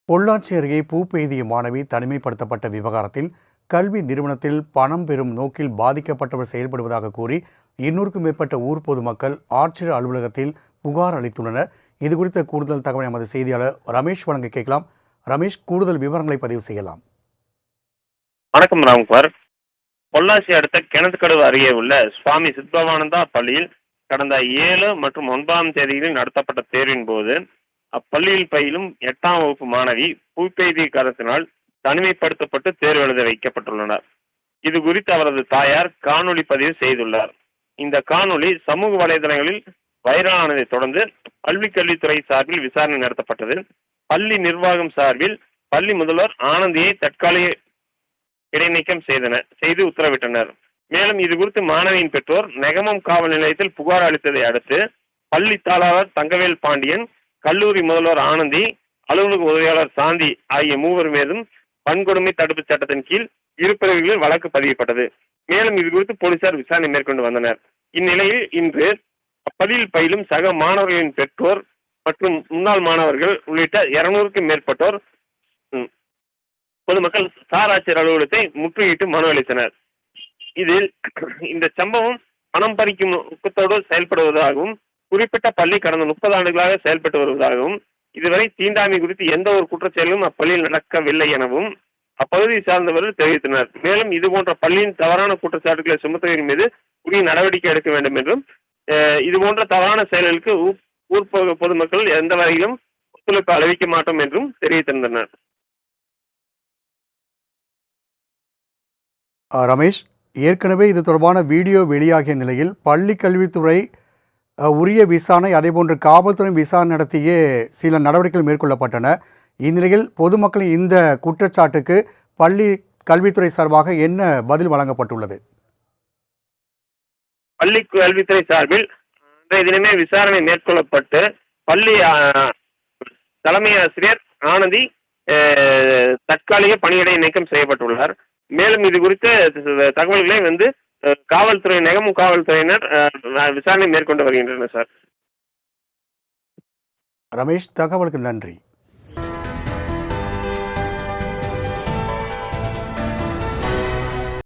பொள்ளாச்சி அருகே பூ பெய்திய மாணவி தனிமைப்படுத்தப்பட்ட விவகாரத்தில் கல்வி நிறுவனத்தில் பணம் பெறும் நோக்கில் பாதிக்கப்பட்டவர் செயல்படுவதாக கூறி 200க்கும் மேற்பட்ட ஊர் பொதுமக்கள் ஆட்சியர் அலுவலகத்தில் புகார் அளித்துள்ளனர். இதுகுறித்த கூடுதல் தகவலை நமது செய்தியாளர் ரமேஷ் வழங்க கேட்கலாம். ரமேஷ், கூடுதல் விவரங்களை பதிவு செய்யலாம். வணக்கம் ராம்குமார். பொள்ளாச்சி அடுத்த கிணத்துக்கடவு அருகே உள்ள சுவாமி சித்பவானந்தா பள்ளியில் கடந்த 7 மற்றும் 9ஆம் தேதிகளில் நடத்தப்பட்ட தேர்வின் போது அப்பள்ளியில் பயிலும் 8ஆம் வகுப்பு மாணவி பூப்பெய்தி காரணத்தினால் தனிமைப்படுத்தப்பட்டு தேர்வு எழுத வைக்கப்பட்டுள்ளனர். இது குறித்து அவரது தாயார் காணொலி பதிவு செய்துள்ளார். இந்த காணொலி சமூக வலைதளங்களில் வைரலானதை தொடர்ந்து பள்ளி கல்வித்துறை சார்பில் விசாரணை நடத்தப்பட்டது. பள்ளி நிர்வாகம் சார்பில் பள்ளி முதல்வர் ஆனந்தியை தற்காலிக இடைநீக்கம் செய்து உத்தரவிட்டனர். மேலும் இது குறித்து மாணவியின் பெற்றோர் நெகமம் காவல் நிலையத்தில் புகார் அளித்ததை அடுத்து பள்ளி தாளாளர் தங்கவேல் பாண்டியன், கல்லூரி முதல்வர் ஆனந்தி, அலுவலக உதவியாளர் சாந்தி ஆகிய 3 மீதும் வன்கொடுமை தடுப்பு சட்டத்தின் கீழ் 2 பிரிவுகளில் வழக்கு பதியப்பட்டது. மேலும் இது குறித்து போலீசார் விசாரணை மேற்கொண்டு வந்தனர். இந்நிலையில் இன்று அப்பள்ளியில் பயிலும் சக மாணவர்களின் பெற்றோர் மற்றும் முன்னாள் மாணவர்கள் உள்ளிட்ட 200க்கும் மேற்பட்டோர் பொதுமக்கள் சார் ஆட்சியர் அலுவலகத்தை முற்றுகையிட்டு மனு அளித்தனர். இதில் இந்த சம்பவம் பணம் பறிக்கும் நோக்கத்தோடு செயல்படுவதாகவும், குறிப்பிட்ட பள்ளி கடந்த 30 ஆண்டுகளாக செயல்பட்டு வருவதாகவும், இதுவரை தீண்டாமை குறித்து எந்த ஒரு குற்றச்செயலும் அப்பள்ளியில் நடக்கவில்லை எனவும் அப்பகுதியை சார்ந்தவர்கள் தெரிவித்தனர். மேலும் இதுபோன்ற பள்ளியின் தவறான குற்றச்சாட்டுகளை சுமத்துவதன் மீது உரிய நடவடிக்கை எடுக்க வேண்டும் என்றும், இதுபோன்ற தவறான செயல்களுக்கு ஊர் பொதுமக்கள் எந்த வகையிலும் ஒத்துழைப்பு அளிக்க மாட்டோம் என்றும் தெரிவித்திருந்தனர். ரமேஷ், ஏற்கனவே இது தொடர்பான வீடியோ வெளியாகிய நிலையில் பள்ளி கல்வித்துறை உரிய விசாரணை, அதேபோன்று காவல்துறை விசாரணை நடத்திய சில நடவடிக்கைகள் மேற்கொள்ளப்பட்டன. இந்நிலையில் பொதுமக்களின் இந்த குற்றச்சாட்டுக்கு பள்ளி கல்வித்துறை சார்பாக என்ன பதில் வழங்கப்பட்டுள்ளது? பள்ளி கல்வித்துறை சார்பில் இன்றைய தினமே விசாரணை மேற்கொள்ளப்பட்டு பள்ளி தலைமை ஆசிரியர் ஆனந்தி தற்காலிக பணியிடை நீக்கம் செய்யப்பட்டுள்ளார். மேலும் இது குறித்த தகவல்களை காவல்துறை நெகமம் காவல்துறையினர் விசாரணை மேற்கொண்டு வருகின்றனர். சார் ரமேஷ், தகவலுக்கு நன்றி.